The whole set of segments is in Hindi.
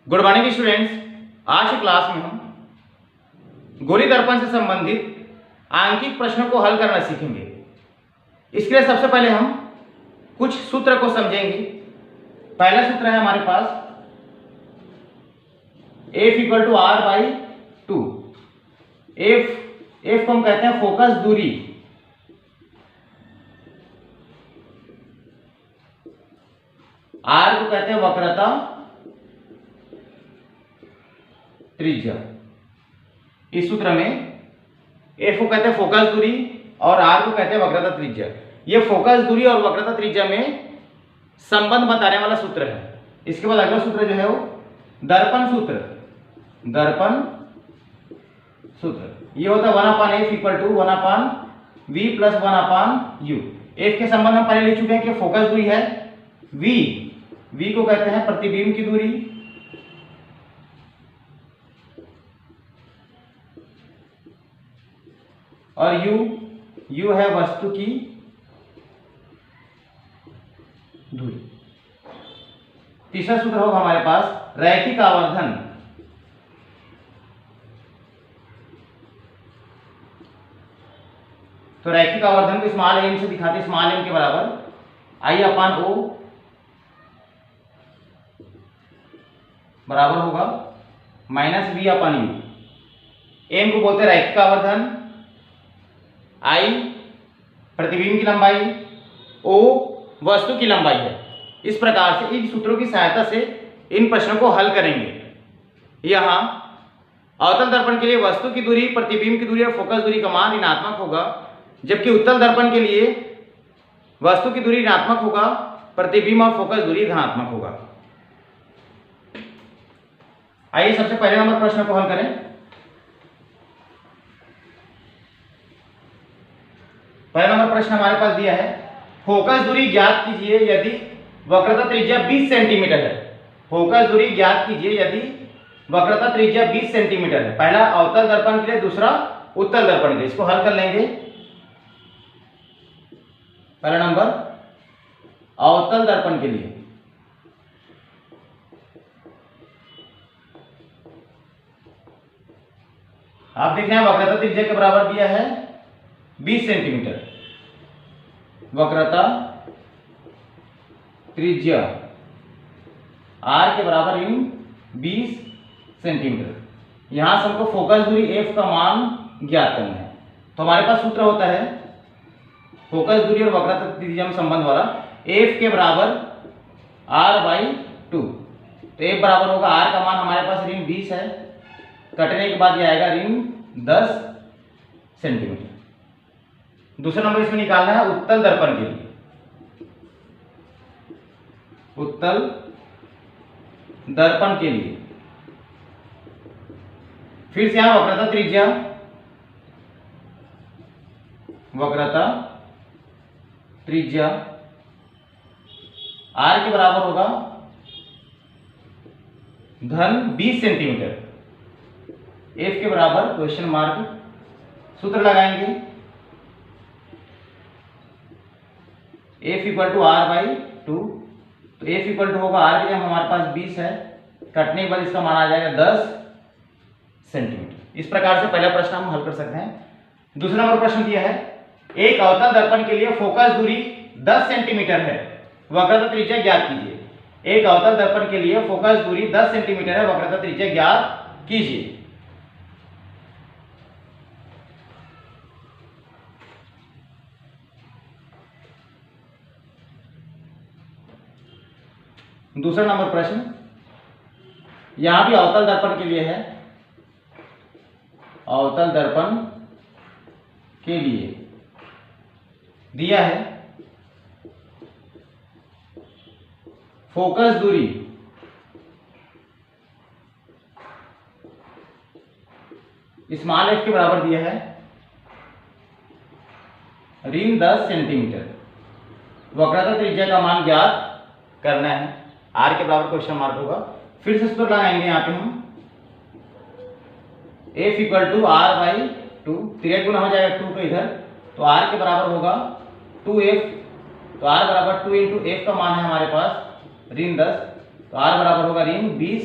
Good morning students. आज की क्लास में हम गोलीय दर्पण से संबंधित आंकिक प्रश्नों को हल करना सीखेंगे। इसके लिए सबसे पहले हम कुछ सूत्र को समझेंगे। पहला सूत्र है हमारे पास F = R/2। F को हम कहते हैं फोकस दूरी, R को कहते हैं वक्रता त्रिज्या। इस सूत्र में F को कहते हैं फोकस दूरी और R को कहते हैं वक्रता त्रिज्या। ये फोकस दूरी और वक्रता त्रिज्या में संबंध बताने वाला सूत्र है। इसके बाद अगला सूत्र जो है वो दर्पण सूत्र। दर्पण सूत्र ये होता है 1/f = 1/v + 1/u। F के संबंध में पहले लिख चुके हैं कि फोकस दूरी है, v को कहते हैं प्रतिबिंब की दूरी, और u है वस्तु की दूरी। तीसरा सूत्र होगा हमारे पास रैखिक आवर्धन। तो रैखिक आवर्धन को स्मॉल m से दिखाते हैं, स्मॉल m के बराबर I/O बराबर होगा -v/u। m को बोलते हैं रैखिक आवर्धन, I प्रतिबिंब की लंबाई, O वस्तु की लंबाई है। इस प्रकार से इन सूत्रों की सहायता से इन प्रश्नों को हल करेंगे। यहाँ अवतल दर्पण के लिए वस्तु की दूरी, प्रतिबिंब की दूरी और फोकस दूरी का मान ऋणात्मक होगा, जबकि उत्तल दर्पण के लिए वस्तु की दूरी ऋणात्मक होगा, प्रतिबिंब और फोकस दूरी धनात्मक होगा। आइए सबसे पहले नंबर प्रश्न को हल करें। पहला नंबर प्रश्न हमारे पास दिया है, फोकस दूरी ज्ञात कीजिए यदि वक्रता त्रिज्या 20 सेंटीमीटर है। फोकस दूरी ज्ञात कीजिए यदि वक्रता त्रिज्या 20 सेंटीमीटर है। पहला अवतल दर्पण के लिए, दूसरा उत्तल दर्पण के लिए। इसको हल कर लेंगे। पहला नंबर अवतल दर्पण के लिए। आप देख रहे हैं वक्रता त्रिज्या के बराबर दिया है 20 सेंटीमीटर। वक्रता त्रिज्या R के बराबर 20 सेंटीमीटर। यहां से हमको फोकस दूरी F का मान ज्ञात करना है। तो हमारे पास सूत्र होता है फोकस दूरी और वक्रता त्रिज्या में संबंध वाला, F के बराबर R/2। तो F बराबर होगा, R का मान हमारे पास -20 है, कटने के बाद यह आएगा -10 सेंटीमीटर। दूसरा नंबर इसमें निकालना है उत्तल दर्पण के लिए। उत्तल दर्पण के लिए फिर से यहां वक्रता त्रिज्या, वक्रता त्रिज्या R के बराबर होगा -20 सेंटीमीटर। F के बराबर क्वेश्चन मार्क, सूत्र लगाएंगे F = R/2। तो F = होगा, R की जगह हमारे पास 20 है, कटने के बाद इसका मान आ जाएगा 10 सेंटीमीटर। इस प्रकार से पहला प्रश्न हम हल कर सकते हैं। दूसरा नंबर प्रश्न दिया है, एक अवतल दर्पण के लिए फोकस दूरी 10 सेंटीमीटर है, वक्रता त्रिज्या ज्ञात कीजिए। एक अवतल दर्पण के लिए फोकस दूरी 10 सेंटीमीटर है, वक्रता त्रिज्या ज्ञात कीजिए। दूसरा नंबर प्रश्न यहां भी अवतल दर्पण के लिए है। अवतल दर्पण के लिए दिया है फोकस दूरी स्मॉल f के बराबर दिया है -10 सेंटीमीटर। वक्रता त्रिज्या का मान ज्ञात करना है। R के बराबर क्वेश्चन मार्क होगा। फिर से सूत्र लगाएंगे यहाँ पे हम F = R/2। 3 गुना हो जाएगा 2 को इधर, तो R के बराबर होगा 2F। तो R बराबर 2 × F का मान है हमारे पास ऋण 10, तो R बराबर होगा ऋण 20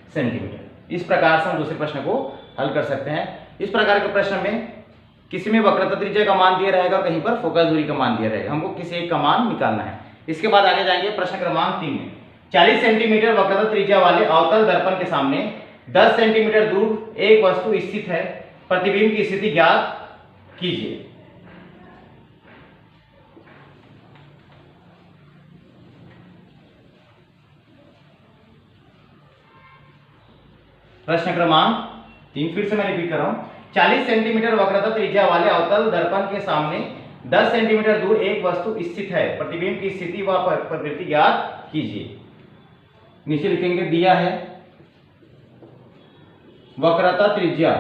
सेंटीमीटर। इस प्रकार से हम दूसरे प्रश्न को हल कर सकते हैं। इस प्रकार के प्रश्न में किसी में वक्रता त्रिज्या का मान दिया रहेगा, कहीं पर फोकस दूरी का मान दिया रहेगा, हमको किसी एक का मान निकालना है। इसके बाद आगे जाएंगे प्रश्न क्रमांक 3 में। 40 सेंटीमीटर वक्रता त्रिज्या वाले अवतल दर्पण के सामने 10 सेंटीमीटर दूर एक वस्तु स्थित है, प्रतिबिंब की स्थिति ज्ञात कीजिए। प्रश्न क्रमांक 3 फिर से मैं रिपीट कर रहा हूं। 40 सेंटीमीटर वक्रता त्रिज्या वाले अवतल दर्पण के सामने 10 सेंटीमीटर दूर एक वस्तु स्थित है, प्रतिबिंब की स्थिति व प्रवृत्ति ज्ञात कीजिए। नीचे लिखेंगे दिया है वक्रता त्रिज्या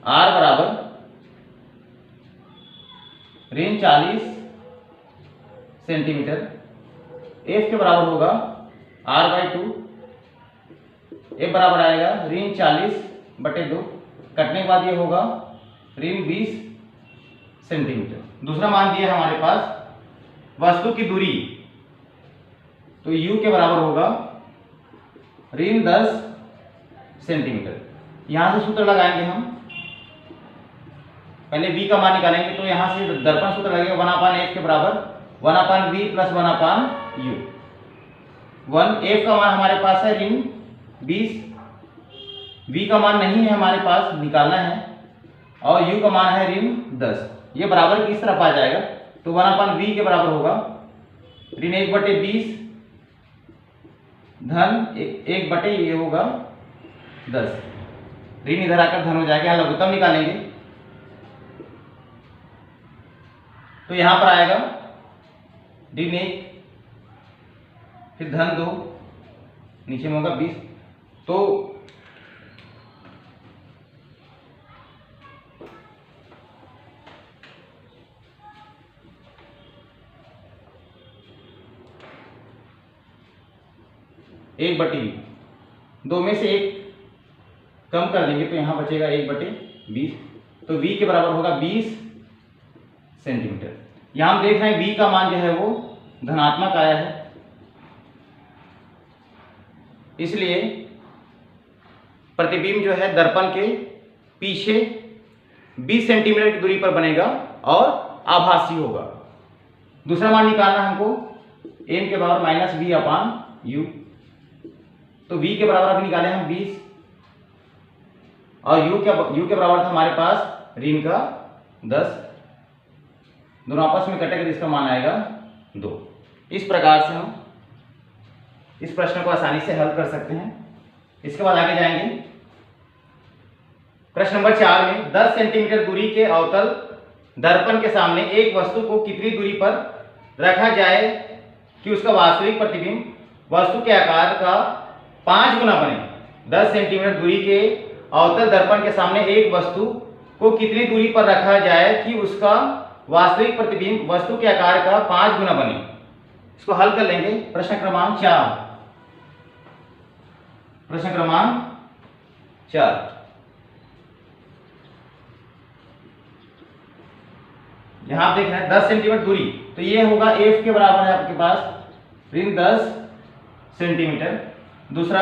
r बराबर ऋण 40 सेंटीमीटर, f के बराबर होगा r/2, f बराबर आएगा ऋण 40/2, कटने के बाद ये होगा ऋण 20 सेंटीमीटर। दूसरा मान दिया हमारे पास वस्तु की दूरी, तो u के बराबर होगा ऋण 10 सेंटीमीटर। यहां से सूत्र लगाएंगे हम, पहले v का मान निकालेंगे, तो यहां से दर्पण सूत्र लगेगा 1/f के बराबर 1/v प्लस 1/u। 1f का मान हमारे पास है ऋण 20, v का मान नहीं है हमारे पास, निकालना है, और u का मान है ऋण 10। ये बराबर किस तरफ आ जाएगा, तो 1/v के बराबर होगा ऋण 1/20 धन 1/ ये होगा 10, ऋण इधर आकर धन हो जाएगा। यहाँ लघुत्तम निकालेंगे, तो यहां पर आएगा ऋण 1 फिर धन 2, नीचे में होगा 20, तो एक बटी 2 में से 1 कम कर देंगे, तो यहां बचेगा 1/20, तो v के बराबर होगा 20 सेंटीमीटर। यहां हम देख रहे हैं v का मान जो है वो धनात्मक आया है, इसलिए प्रतिबिंब जो है दर्पण के पीछे 20 सेंटीमीटर की दूरी पर बनेगा और आभासी होगा। दूसरा मान निकालना हमको m के बराबर -v/u, तो v के बराबर अभी निकाले हम 20 और u के बराबर था हमारे पास ऋण का 10, दोनों आपस में कटेगा तो इसका मान आएगा 2। इस प्रकार से हम इस प्रश्न को आसानी से हल कर सकते हैं। इसके बाद आगे जाएंगे प्रश्न नंबर 4 में 10 सेंटीमीटर दूरी के अवतल दर्पण के सामने एक वस्तु को कितनी दूरी पर रखा जाए कि उसका वास्तविक प्रतिबिंब वस्तु के आकार का 5 गुना बने। 10 सेंटीमीटर दूरी के अवतल दर्पण के सामने एक वस्तु को कितनी दूरी पर रखा जाए कि उसका वास्तविक प्रतिबिंब वस्तु के आकार का 5 गुना बने। इसको हल कर लेंगे। प्रश्न क्रमांक 4, प्रश्न क्रमांक 4, यहां आप देख रहे हैं 10 सेंटीमीटर दूरी, तो ये होगा f के बराबर है आपके पास ऋण 10 सेंटीमीटर। दूसरा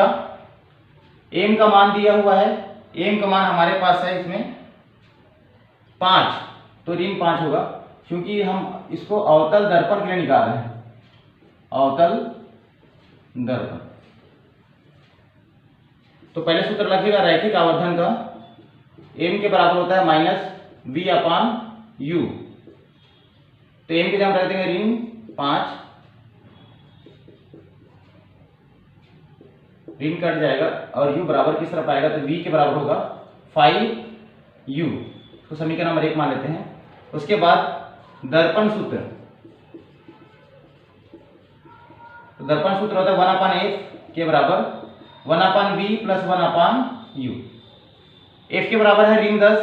m का मान दिया हुआ है, m का मान हमारे पास है इसमें 5, तो ऋण 5 होगा, क्योंकि हम इसको अवतल दर्पण के लिए निकाल रहे हैं, अवतल दर्पण। तो पहले सूत्र लगेगा रैखिक आवर्धन का, m के बराबर होता है -v/u, तो m की जगह रख देंगे ऋण 5, ऋण कट जाएगा और u बराबर किस तरफ आएगा, तो v के बराबर होगा 5u, तो समीकरण नंबर 1 मान लेते हैं। उसके बाद दर्पण सूत्र, तो दर्पण सूत्र होता है 1/f के बराबर 1/v प्लस 1/u। f के बराबर है ऋण 10,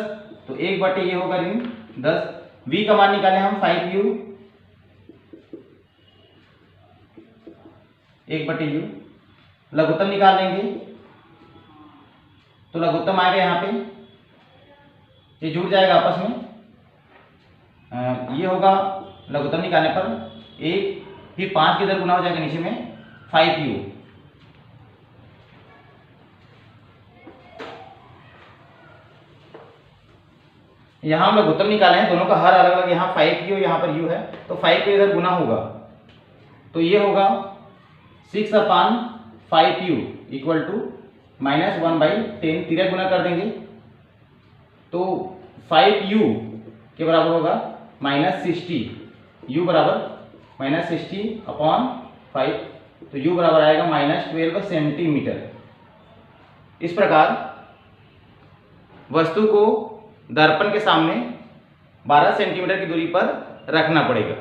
तो 1 ये होगा ऋण 10। v का मान निकाले हम 5u, 1/u, लघुत्तम निकाल लेंगे, तो लघुत्तम आएगा यहाँ पे, ये जुड़ जाएगा आपस में, ये होगा लघुत्तम निकालने पर 1, फिर 5 की इधर गुना हो जाएगा नीचे में, 5u। यहाँ हम लघुत्तम निकाले हैं, दोनों का हर अलग अलग, यहाँ 5u यहाँ पर u है, तो 5 को इधर गुना होगा तो ये होगा 6/5u इक्वल टू -1/10, तिरक गुना कर देंगे तो 5u के बराबर होगा -60, u बराबर -60/5, तो u बराबर आएगा -12 सेंटीमीटर। इस प्रकार वस्तु को दर्पण के सामने 12 सेंटीमीटर की दूरी पर रखना पड़ेगा।